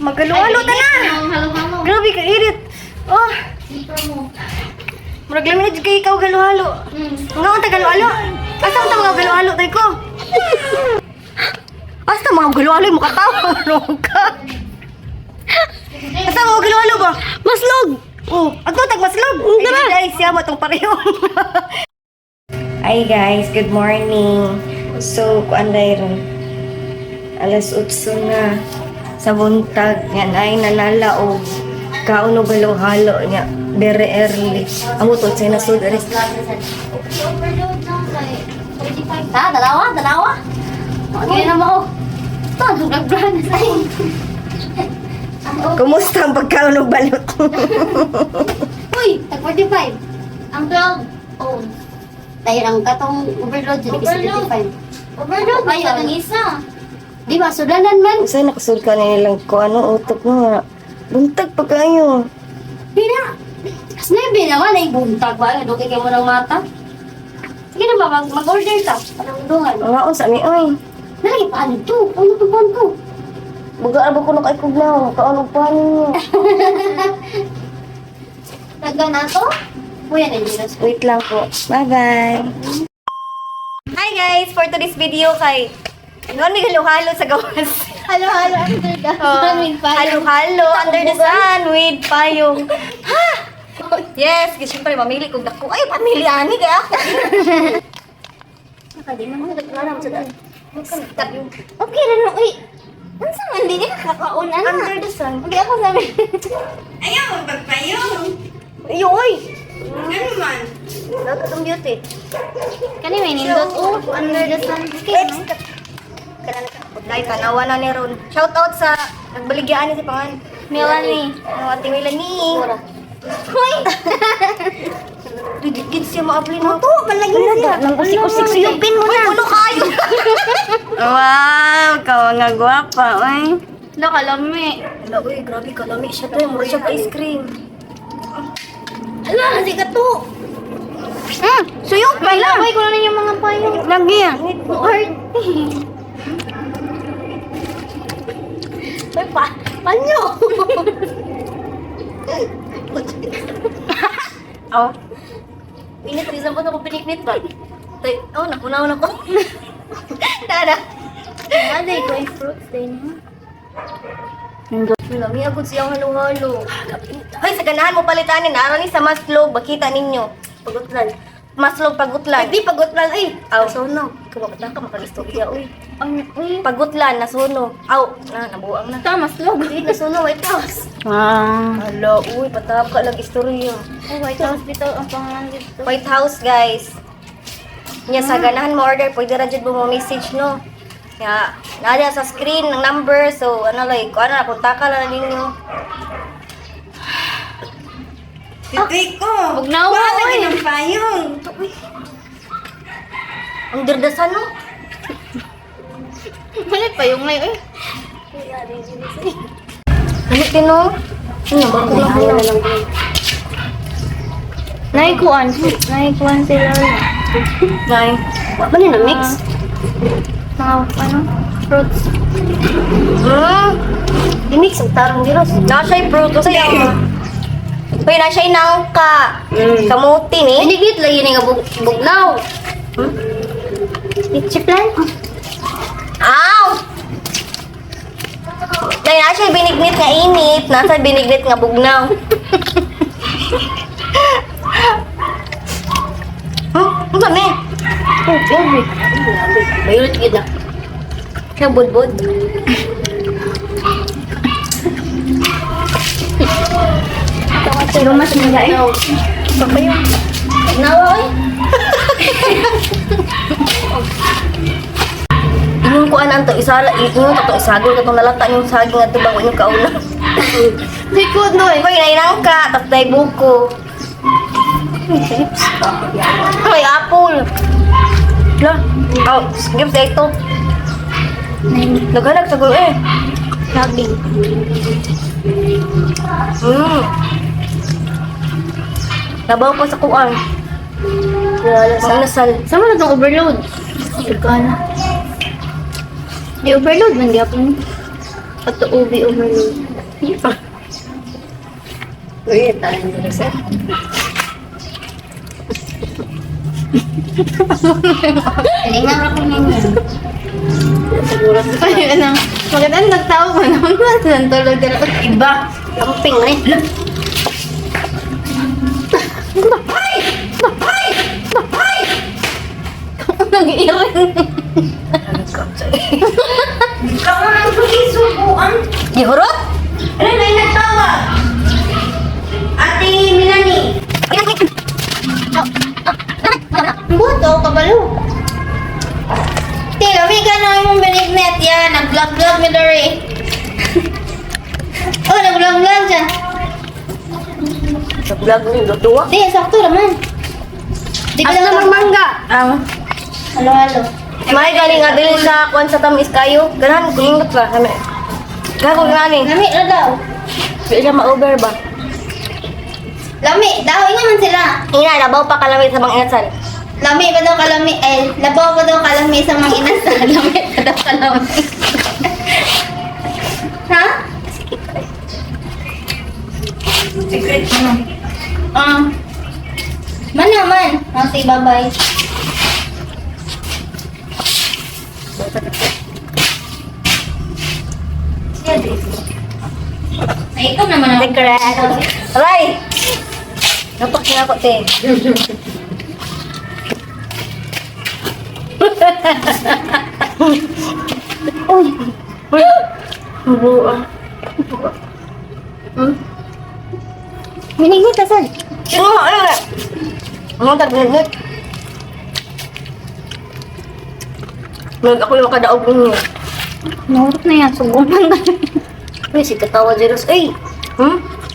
Magalo-halo ta na. Halo-halo. Grabe ka irit. Oh, Ito mo. murag lamin na kay ikaw galo-halo. Nga unta galo-halo. Asa unta mga galo-halo tay ko? Asa mga galo-halo mo katawa ka. Asa mga galo-halo ba? Maslog. Oh, ato tag maslog. Dara. Guys, siya mo tong pareho. Hi guys, good morning. So, kuan ron. Alas 8 na sa buntag yan ay nanala o kauno galo-halo niya very early. Amo to sa nasud aris. Overload na kay 35. Dalawa. Okay na mo. To, dugag-dugan na sa'yo. Kumusta ang pagkaon og balot? Uy, tag 45. Ang 12. Oh. Tayo ang katong overload dyan. Overload. Overload ba yun? Ang isa. Di ba, sudanan man. Usa nakasul ka na nilang ko ano utok mo nga. Buntag pa kayo. Pina. Snabi naman ay buntag ba? Dukay kayo mo ng mata. Sige na ba, mag-order ka. Parang dungan. Ang sa mi oy. Nalagi pa ano to? Ano to pan ko? Buga abo ko kay kugnaw. Kaon og paano niyo. Taga na to? Kuya na yun. Wait lang po. Bye-bye. Hi guys, for today's video kay noon may halo-halo sa gawas. Halo-halo under the sun with fire. Halo-halo under the sun with payong. Ha! Yes, kasi syempre mamili kong dako. Ay, pamili ani kaya ako. Nakadi mo mga naglaram sa daan. Okay rin mo. Uy, ano sa man din ka kakaunan na? Under the sun. Okay, ako sabi. Ayaw, magpapayong. Ay, uy! Ano man? Dapat ang beauty. Kani may nindot. Oh, under the sun. Okay, no? Dahil kanawa na ni Ron. Shout out sa nagbaligyan ni si Pangan. Melanie. Ang ating Melanie. Uy! Didikit siya maapli mo. Ito, palagi na siya. Nang usik-usik suyupin mo na. Ano kayo? Wow, kawa nga gwapa, oy. Nakalami. Ala, uy, grabe kalami siya to. Mura siya ice cream. Ala, kasi ka to. Suyop May lamay ko na yung mga payo. Lagi yan. Art. Ay, panyo. Oh. Init, isa po na ko piniknit ba? Oh, nakunaw na ko. Tada. Aday ko yung fruits din. Lami agad siyang halo-halo. Hoy, sa ganahan mo palitanin. Araw ni sa maslog. Bakita ninyo. Pagutlan. Maslog pagutlan. Hindi pagutlan. Ay, nasunog. Kumapatang ka makagistorya. Uy. Pagutlan, nasunog. Aw, nabuang na. Ito, maslog. Hindi, nasunog. White House. Ah, Hala, uy, patahap ka lang istorya. Oh, White House dito. Ang pangalan dito. White House, guys. Nya sa ganahan mo order, pwede ra jud mo message no. Ya, nada sa screen ng number, so ano like, kung ano napunta ka lang ninyo. Titay ko. Bugnawa, uy. ng payong. Ang dirdasan no. Malit pa yung ngayon. Ano tino? Ano ba ko lang. Naikuan sila. Bye. Ba ni na mix? Mga ano? Fruits. Di-mix ang tarong giros. Nasa'y fruit kasi ako. Uy, nasa'y nangka. Kamuti ni. Binigit lagi ni nga bugnaw. Chiplan? Aw! Dahil nasa'y binignit nga init. Nasa'y binignit nga bugnaw. Ano ba ni? Oh, baby. Bayulot gid na. Siya budbud. Lumas mo na eh. Baka yun. Nawa oy. Ingon ko anan to isala, ingon to isagol katong nalata yung saging at tubang yung kauna. Sikod no eh. Koy nainang ka, tapos dai buko. May apple. La, oh, gift sa ito. Naghanap sa gulo eh. Saging. Labaw pa sa kuan. Mga nasal. Sama na itong overload. Sigana. Di overload man, di ako. Pato ubi overload. Uy, tayo na sir. Hiningan ako ninyo. Siguro Ayun na. Maganda nagtawa ko naman. Nantulog ka lang. iba. Camping eh. Nag-iirin. Gihurot? Ano na yung nagtawa? Ate Milani. Buto, kabalo. Lami ka na yung benignet yan. Nag-vlog-vlog mi Dory. Oh, nag-vlog-vlog siya. Sa vlog mo yung datuwa. Di, sakto naman. Di ka Asa lang namang mangga? Ang Halo-halo. may galing nga dili sa kuan sa tamis kayo. Ganahan kulingot ba? Kami. Gago gani. Lami na daw. Di siya ma-over ba? Lami, daw naman sila. Ina, labaw pa kalawit sa mga inasal. Lami pa daw kalami. Labaw pa daw kalami sa mga inasal. Lami pa daw kalami. Ha? Secret mo. Man naman. Sige, bye-bye. Ay, ikaw naman ako. Secret. Aray! Napak na ako, te. Uy! Uy! Buo. Minigit ka, Sad. Sino mo? Ano na? Ano tag-nagnet? Ako yung kadaog ninyo. Nahurot na yan. Subukan ka. Uy, si katawa Jeros. Ay!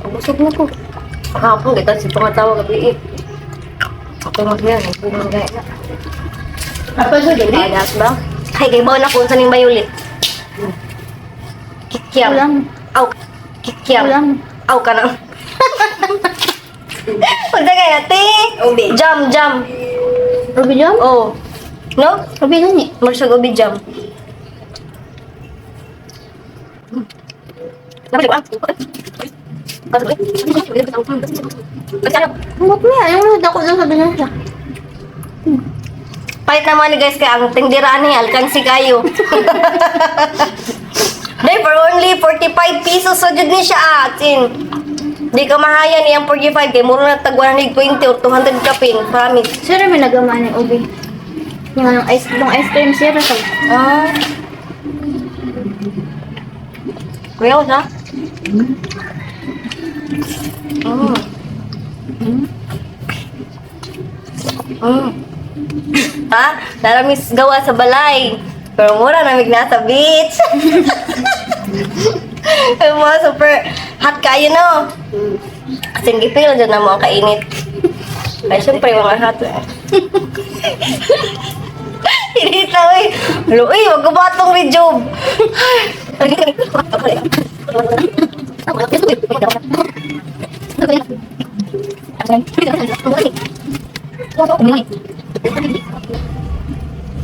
Abusog na ko. Kahapon, kita si pangatawa gabi eh. Ako mag-yan. Ako mag-yan. Apa siya din? Adas ba? Ay, kay bawa na kung saan yung bayulit. Kikiam. Ulam. Aw. Kikiam. Ulam. Aw ka na. Punta kaya ate. Ubi. Jam, jam. Ruby jam? Oh. No? Ruby gani. Marsag ubi jam. Dapat ba? Huwag niya. Ayaw mo dako daw sabi na siya. Pahit naman ni guys kaya ang tindiraan niya, alkansi kayo. Day, for only 45 pesos so jud ni siya atin. Di ka mahaya niyang 45 kay muro na tag 120 or 200 kapin, promise. Sir, may nagamaan ng ubi. Yung ice cream sir. Ah. Kuya ko sa? Ha? Naramis gawa sa balay. Pero mura namig na sa beach. Ay mo, super hot kayo, no? Kasi gipil dyan na mga kainit. Ay, syempre, mga hot na. Init na, uy. Halo, uy, wag ko ba itong rejob?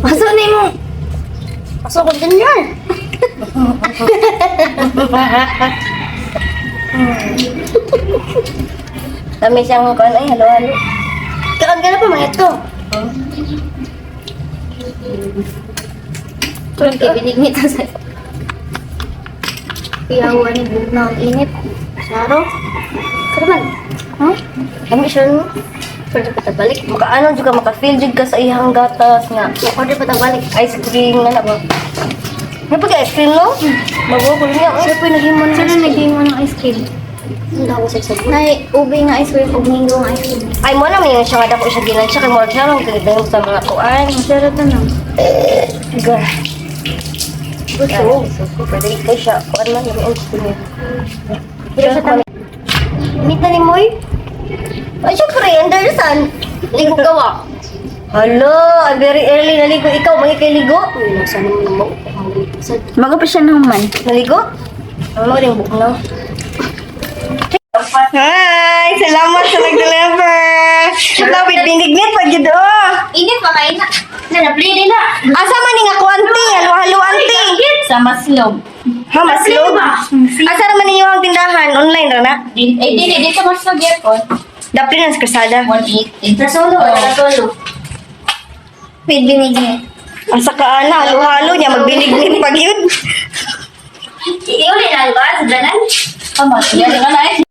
Pasok na mo. Pasok ko din yan. Dami siyang kuan ay halo-halo. Kakan pa mga ito. Kung kibinigit sa piyawan ni buhok na ang init. Saro? Saraman? Ha? Kami siya no? Pwede pa balik. Maka-ano juga, maka-feel jud ka sa ihang gatas nga. Order pa balik. Ice cream na ba? Ano pa ice cream, no? Magukul niya. Sir, po naging mo ng ice cream. Naging mo ng ice cream. Hindi ako sa sabon. Nay, ube nga ice cream, ube nga ice cream. Ay mo naman yung siya nga dako siya ginan siya kay mo siya lang kagadayon sa mga kuan. Masarap na lang. Gar. Gusto. Pwede ikay siya. Kuan man yung ice cream. Pero siya tayo. Init na ni Moy? Ay, syempre, Anderson. Ligo gawa. Hala, very early naligo. Ikaw, mga kay ligo? Uy, nasa naman mo. Bago pa siya naman. Naligo? Ano mo rin buko na? Hi! Salamat sa nag-deliver! Lapit, binignet pag yun oh! Init pa kayo na. Napli nila. Asa man ni nga kuanti, halo-halo anti. Sa Maslog. Ha, maslog. Asa naman ninyo ang tindahan? Online ra na? Dito Maslog Airport. Dapli na sa kasada. 180. Sa solo, sa solo. Wait, binigay. Asa ka ana, halo-halo niya, magbinig-binig pag yun. Iuli na ba? Sa dalan? Tama, yan ka na eh.